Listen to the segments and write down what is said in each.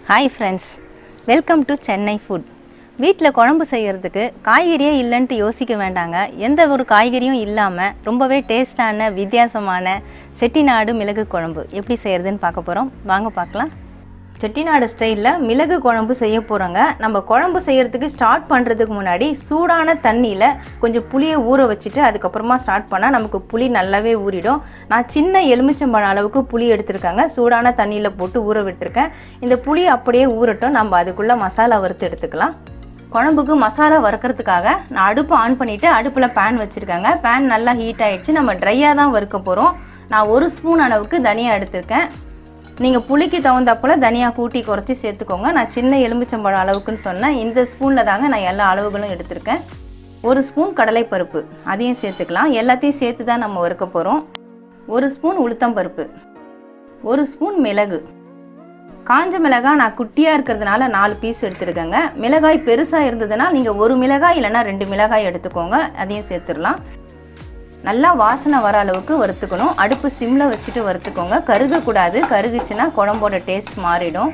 Hi friends, welcome to Chennai food. வீட்டில் குழம்பு செய்கிறதுக்கு காய்கறியே இல்லைன்ட்டு யோசிக்க வேண்டாங்க. எந்த ஒரு காய்கறியும் இல்லாமல் ரொம்பவே டேஸ்டான வித்தியாசமான செட்டிநாடு மிளகு குழம்பு எப்படி செய்கிறதுன்னு பார்க்க போகிறோம். வாங்க பார்க்கலாம். செட்டிநாடு ஸ்டைலில் மிளகு குழம்பு செய்ய போகிறோங்க. நம்ம குழம்பு செய்கிறதுக்கு ஸ்டார்ட் பண்ணுறதுக்கு முன்னாடி சூடான தண்ணியில் கொஞ்சம் புளியை ஊற வச்சுட்டு அதுக்கப்புறமா ஸ்டார்ட் பண்ணால் நமக்கு புளி நல்லாவே ஊறிடும். நான் சின்ன எலுமிச்சம்பழம் அளவுக்கு புளி எடுத்துருக்கேங்க. சூடான தண்ணியில் போட்டு ஊற விட்டுருக்கேன். இந்த புளி அப்படியே ஊறட்டும், நம்ம அதுக்குள்ளே மசாலா வறுத்து எடுத்துக்கலாம். குழம்புக்கு மசாலா வறுக்கிறதுக்காக நான் அடுப்பு ஆன் பண்ணிவிட்டு அடுப்பில் பேன் வச்சுருக்கேங்க. பேன் நல்லா ஹீட் ஆகிடுச்சு. நம்ம ட்ரையாக தான் வறுக்க போகிறோம். நான் 1 ஸ்பூன் அளவுக்கு தனியா எடுத்திருக்கேன். நீங்கள் புளிக்கு தகுந்தப்போல் தனியாக கூட்டி குறைச்சி சேர்த்துக்கோங்க. நான் சின்ன எலுமிச்சம்பழம் அளவுக்குன்னு சொன்னேன். இந்த ஸ்பூனில் தாங்க நான் எல்லா அளவுகளும் எடுத்திருக்கேன். 1 ஸ்பூன் கடலைப்பருப்பு அதையும் சேர்த்துக்கலாம். எல்லாத்தையும் சேர்த்து தான் நம்ம வறுக்க போகிறோம். 1 ஸ்பூன் உளுத்தம்பருப்பு, 1 ஸ்பூன் மிளகு. காஞ்ச மிளகாய் நான் குட்டியாக இருக்கிறதுனால 4 பீஸ் எடுத்துருக்கேங்க. மிளகாய் பெருசாக இருந்ததுன்னா நீங்கள் 1 மிளகாய் இல்லைனா 2 மிளகாய் எடுத்துக்கோங்க. அதையும் சேர்த்துடலாம். நல்லா வாசனை வர அளவுக்கு வறுத்துக்கணும். அடுப்பு சிம்மில் வச்சுட்டு வறுத்துக்கோங்க. கருகக்கூடாது. கருகுச்சுன்னா குழம்போட டேஸ்ட் மாறிடும்.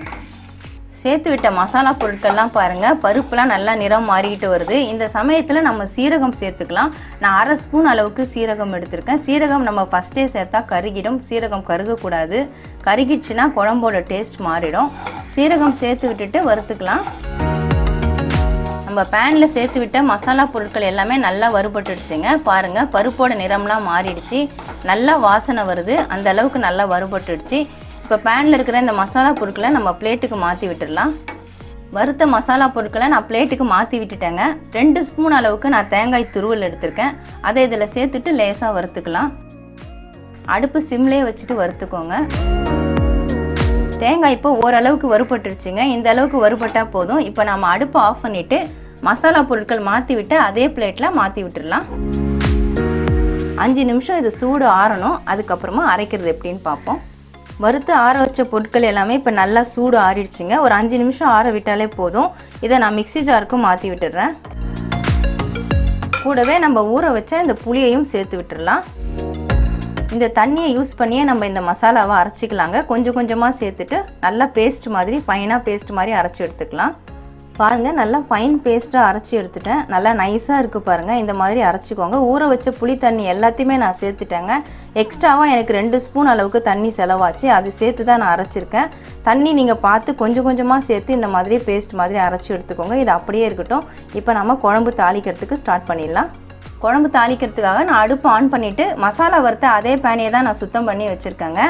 சேர்த்து விட்ட மசாலா பொருட்கள்லாம் பாருங்கள், பருப்புலாம் நல்லா நிறம் மாறிக்கிட்டு வருது. இந்த சமயத்தில் நம்ம சீரகம் சேர்த்துக்கலாம். நான் 1/2 ஸ்பூன் அளவுக்கு சீரகம் எடுத்திருக்கேன். சீரகம் நம்ம ஃபஸ்ட்டே சேர்த்தா கருகிடும். சீரகம் கருகக்கூடாது. கருகிடுச்சுன்னா குழம்போட டேஸ்ட் மாறிடும். சீரகம் சேர்த்து விட்டுட்டு வறுத்துக்கலாம். நம்ம பேனில் சேர்த்து விட்ட மசாலா பொருட்கள் எல்லாமே நல்லா வறுபட்டுடுச்சுங்க. பாருங்கள், பருப்போட நிறம்லாம் மாறிடுச்சு. நல்லா வாசனை வருது. அந்த அளவுக்கு நல்லா வறுபட்டுடுச்சு. இப்போ பேனில் இருக்கிற இந்த மசாலா பொருட்களை நம்ம பிளேட்டுக்கு மாற்றி விட்டுடலாம். வறுத்த மசாலா பொருட்களை நான் பிளேட்டுக்கு மாற்றி விட்டுட்டேங்க. 2 ஸ்பூன் அளவுக்கு நான் தேங்காய் துருவல் எடுத்திருக்கேன். அதை இதில் சேர்த்துட்டு லேசாக வறுத்துக்கலாம். அடுப்பு சிம்லேயே வச்சுட்டு வறுத்துக்கோங்க. தேங்காய் இப்போ ஓரளவுக்கு வறுபட்டுருச்சுங்க. இந்த அளவுக்கு வறுபட்டால் போதும். இப்போ நம்ம அடுப்பை ஆஃப் பண்ணிவிட்டு மசாலா பொருட்கள் மாற்றி விட்டு அதே பிளேட்டில் மாற்றி விட்டுடலாம். 5 நிமிஷம் இது சூடு ஆறணும். அதுக்கப்புறமா அரைக்கிறது எப்படின்னு பார்ப்போம். வறுத்து ஆற வச்ச பொருட்கள் எல்லாமே இப்போ நல்லா சூடு ஆறிடுச்சுங்க. ஒரு 5 நிமிஷம் ஆற விட்டாலே போதும். இதை நான் மிக்ஸி ஜாருக்கு மாற்றி விட்டுடுறேன். கூடவே நம்ம ஊற வச்ச இந்த புளியையும் சேர்த்து விட்டுடலாம். இந்த தண்ணியை யூஸ் பண்ணியே நம்ம இந்த மசாலாவை அரைச்சிக்கலாங்க. கொஞ்சம் கொஞ்சமாக சேர்த்துட்டு நல்லா பேஸ்ட் மாதிரி ஃபைனாக பேஸ்ட் மாதிரி அரைச்சி எடுத்துக்கலாம். பாருங்கள், நல்லா ஃபைன் பேஸ்ட்டாக அரைச்சி எடுத்துட்டேன். நல்லா நைஸாக இருக்குது பாருங்கள். இந்த மாதிரி அரைச்சிக்கோங்க. ஊற வச்ச புளி தண்ணி எல்லாத்தையுமே நான் சேர்த்துட்டேங்க. எக்ஸ்ட்ராவாக எனக்கு 2 ஸ்பூன் அளவுக்கு தண்ணி செலவாச்சு. அது சேர்த்து தான் நான் அரைச்சிருக்கேன். தண்ணி நீங்கள் பார்த்து கொஞ்சம் கொஞ்சமாக சேர்த்து இந்த மாதிரி பேஸ்ட் மாதிரி அரைச்சி எடுத்துக்கோங்க. இது அப்படியே இருக்கட்டும். இப்போ நம்ம குழம்பு தாளிக்கிறதுக்கு ஸ்டார்ட் பண்ணிடலாம். குழம்பு தாளிக்கிறதுக்காக நான் அடுப்பு ஆன் பண்ணிவிட்டு மசாலா வறுத்த அதே பேனையை தான் நான் சுத்தம் பண்ணி வச்சுருக்கேங்க.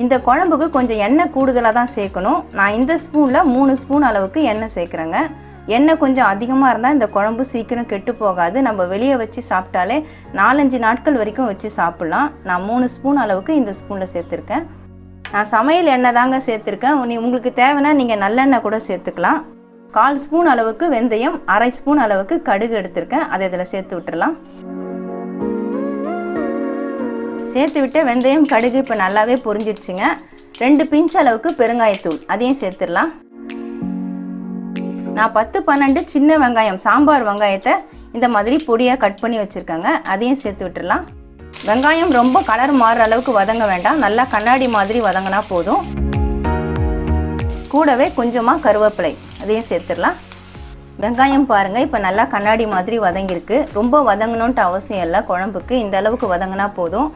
இந்த குழம்புக்கு கொஞ்சம் எண்ணெய் கூடுதலாக தான் சேர்க்கணும். நான் இந்த ஸ்பூனில் 3 ஸ்பூன் அளவுக்கு எண்ணெய் சேர்க்குறேங்க. எண்ணெய் கொஞ்சம் அதிகமாக இருந்தால் இந்த குழம்பு சீக்கிரம் கெட்டு போகாது. நம்ம வெளியே வச்சு சாப்பிட்டாலே 4-5 நாட்கள் வரைக்கும் வச்சு சாப்பிட்லாம். நான் 3 ஸ்பூன் அளவுக்கு இந்த ஸ்பூனில் சேர்த்துருக்கேன். நான் சமையல் எண்ணெய் தாங்க சேர்த்துருக்கேன். உங்களுக்கு தேவைன்னா நீங்கள் நல்லெண்ணெய் கூட சேர்த்துக்கலாம். 1/4 ஸ்பூன் அளவுக்கு வெந்தயம், 1/2 ஸ்பூன் அளவுக்கு கடுகு எடுத்திருக்கேன். அதை இதில் சேர்த்து விட்டுடலாம். சேர்த்து விட்டு வெந்தயம் கடுகு இப்போ நல்லாவே பொரிஞ்சிடுச்சுங்க. 2 பிஞ்ச் அளவுக்கு பெருங்காயத்தூள் அதையும் சேர்த்துடலாம். நான் 10-12 சின்ன வெங்காயம், சாம்பார் வெங்காயத்தை இந்த மாதிரி பொடியாக கட் பண்ணி வச்சுருக்கேங்க. அதையும் சேர்த்து விட்டுடலாம். வெங்காயம் ரொம்ப கலர் மாறுற அளவுக்கு வதங்க வேண்டாம். நல்லா கண்ணாடி மாதிரி வதங்கினா போதும். கூடவே கொஞ்சமாக கருவேப்பிலை அதையும் சேர்த்துடலாம். வெங்காயம் பாருங்கள், இப்போ நல்லா கண்ணாடி மாதிரி வதங்கியிருக்கு. ரொம்ப வதங்கணுன்ட்டு அவசியம் இல்லை. குழம்புக்கு இந்த அளவுக்கு வதங்கினா போதும்.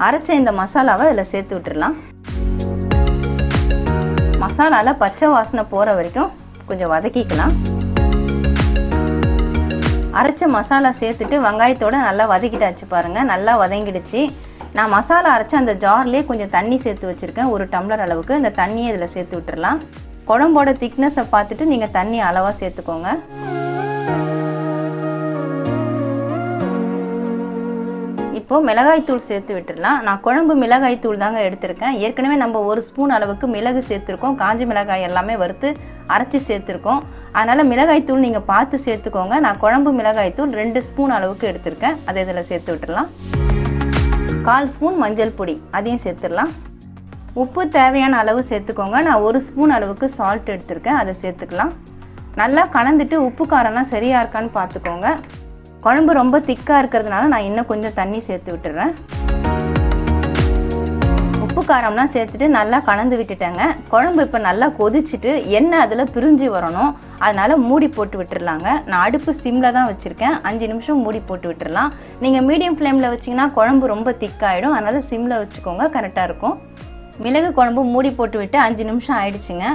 அரைச்ச இந்த மசாலாவை இதில் சேர்த்து விட்டுடலாம். மசாலாவில் பச்சை வாசனை போகிற வரைக்கும் கொஞ்சம் வதக்கிக்கலாம். அரைச்ச மசாலா சேர்த்துட்டு வெங்காயத்தோடு நல்லா வதக்கிட்டாச்சு பாருங்கள். நல்லா வதங்கிடுச்சு. நான் மசாலா அரைச்ச அந்த ஜார்லேயே கொஞ்சம் தண்ணி சேர்த்து வச்சுருக்கேன். 1 டம்ளர் அளவுக்கு. இந்த தண்ணியை இதில் சேர்த்து விட்டுடலாம். குழம்போட திக்னஸை பார்த்துட்டு நீங்கள் தண்ணி அளவாக சேர்த்துக்கோங்க. இப்போது மிளகாய்த்தூள் சேர்த்து விட்டுடலாம். நான் குழம்பு மிளகாய்த்தூள் தாங்க எடுத்திருக்கேன். ஏற்கனவே நம்ம 1 ஸ்பூன் அளவுக்கு மிளகு சேர்த்துருக்கோம். காஞ்ச மிளகாய் எல்லாமே வறுத்து அரைச்சி சேர்த்துருக்கோம். அதனால் மிளகாய்த்தூள் நீங்கள் பார்த்து சேர்த்துக்கோங்க. நான் குழம்பு மிளகாய்த்தூள் 2 ஸ்பூன் அளவுக்கு எடுத்திருக்கேன். அதை இதில் சேர்த்து விட்டுடலாம். 1/4 ஸ்பூன் மஞ்சள் பொடி அதையும் சேர்த்துடலாம். உப்பு தேவையான அளவு சேர்த்துக்கோங்க. நான் 1 ஸ்பூன் அளவுக்கு சால்ட் எடுத்திருக்கேன். அதை சேர்த்துக்கலாம். நல்லா கலந்துட்டு உப்பு காரம்லாம் சரியாக இருக்கான்னு பார்த்துக்கோங்க. குழம்பு ரொம்ப திக்காக இருக்கிறதுனால நான் இன்னும் கொஞ்சம் தண்ணி சேர்த்து விட்டுறேன். உப்பு காரம்லாம் சேர்த்துட்டு நல்லா கலந்து விட்டுட்டேங்க. குழம்பு இப்போ நல்லா கொதிச்சுட்டு எண்ணெய் அதில் பிரிஞ்சு வரணும். அதனால் மூடி போட்டு விட்டுடலாங்க. நான் அடுப்பு சிம்மில் தான் வச்சுருக்கேன். 5 நிமிஷம் மூடி போட்டு விட்டுடலாம். நீங்கள் மீடியம் ஃப்ளேமில் வச்சிங்கன்னா குழம்பு ரொம்ப திக்காகிடும். அதனால் சிம்மில் வச்சுக்கோங்க, கரெக்டாக இருக்கும். மிளகு குழம்பு மூடி போட்டு விட்டு 5 நிமிஷம் ஆயிடுச்சுங்க.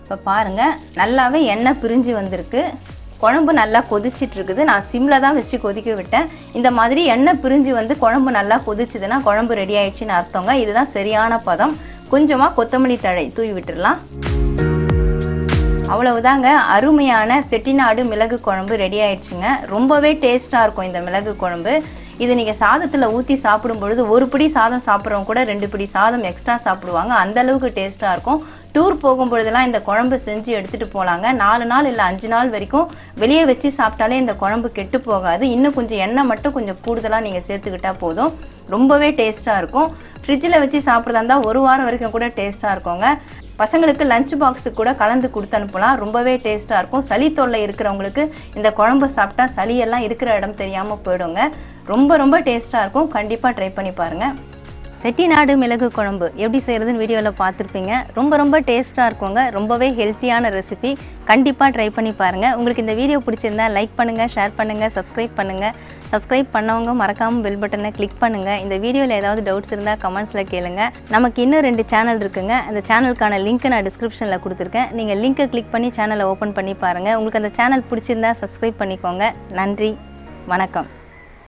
இப்போ பாருங்கள், நல்லாவே எண்ணெய் பிரிஞ்சு வந்திருக்கு. குழம்பு நல்லா கொதிச்சிட்டு இருக்குது. நான் சிம்மில் தான் வச்சு கொதிக்க விட்டேன். இந்த மாதிரி எண்ணெய் பிரிஞ்சு வந்து குழம்பு நல்லா கொதிச்சுதுன்னா குழம்பு ரெடி ஆயிடுச்சுன்னு அர்த்தங்க. இதுதான் சரியான பதம். கொஞ்சமாக கொத்தமல்லி தழை தூவி விட்டுடலாம். அவ்வளவுதாங்க, அருமையான செட்டிநாடு மிளகு குழம்பு ரெடி ஆயிடுச்சுங்க. ரொம்பவே டேஸ்ட்டாக இருக்கும் இந்த மிளகு குழம்பு. இது நீங்கள் சாதத்தில் ஊற்றி சாப்பிடும் பொழுது ஒரு பிடி சாதம் சாப்பிட்றவங்க கூட 2 பிடி சாதம் எக்ஸ்ட்ரா சாப்பிடுவாங்க. அந்தளவுக்கு டேஸ்ட்டாக இருக்கும். டூர் போகும்பொழுதெல்லாம் இந்த குழம்பு செஞ்சு எடுத்துகிட்டு போகலாங்க. 4 நாள் இல்லை 5 நாள் வரைக்கும் வெளியே வச்சு சாப்பிட்டாலே இந்த குழம்பு கெட்டு போகாது. இன்னும் கொஞ்சம் எண்ணெய் மட்டும் கொஞ்சம் கூடுதலாக நீங்கள் சேர்த்துக்கிட்டால் போதும். ரொம்பவே டேஸ்ட்டாக இருக்கும். ஃப்ரிட்ஜில் வச்சு சாப்பிட்றதா இருந்தால் 1 வாரம் வரைக்கும் கூட டேஸ்ட்டாக இருக்குங்க. பசங்களுக்கு லஞ்ச் பாக்ஸுக்கு கூட கலந்து கொடுத்து அனுப்பலாம். ரொம்பவே டேஸ்ட்டாக இருக்கும். சளி தொல்லை இருக்கிறவங்களுக்கு இந்த குழம்பு சாப்பிட்டா சளியெல்லாம் இருக்கிற இடம் தெரியாமல் போயிடுங்க. ரொம்ப டேஸ்ட்டாக இருக்கும். கண்டிப்பாக ட்ரை பண்ணி பாருங்கள். செட்டிநாடு மிளகு குழம்பு எப்படி செய்கிறதுன்னு வீடியோவில் பார்த்துருப்பீங்க. ரொம்ப டேஸ்ட்டாக இருக்குங்க. ரொம்பவே ஹெல்த்தியான ரெசிபி. கண்டிப்பாக ட்ரை பண்ணி பாருங்கள். உங்களுக்கு இந்த வீடியோ பிடிச்சிருந்தா லைக் பண்ணுங்கள், ஷேர் பண்ணுங்கள், சப்ஸ்கிரைப் பண்ணுங்கள். சப்ஸ்கிரைப் பண்ணவங்க மறக்காமல் பெல் பட்டனை கிளிக் பண்ணுங்கள். இந்த வீடியோவில் ஏதாவது டவுட்ஸ் இருந்தால் கமெண்ட்ஸில் கேளுங்க. நமக்கு இன்னும் 2 சேனல் இருக்குங்க. அந்த சேனலுக்கான லிங்க்கை நான் டிஸ்கிரிப்ஷனில் கொடுத்துருக்கேன். நீங்கள் லிங்க்கை கிளிக் பண்ணி சேனலை ஓப்பன் பண்ணி பாருங்கள். உங்களுக்கு அந்த சேனல் பிடிச்சிருந்தா சப்ஸ்கிரைப் பண்ணிக்கோங்க. நன்றி, வணக்கம்.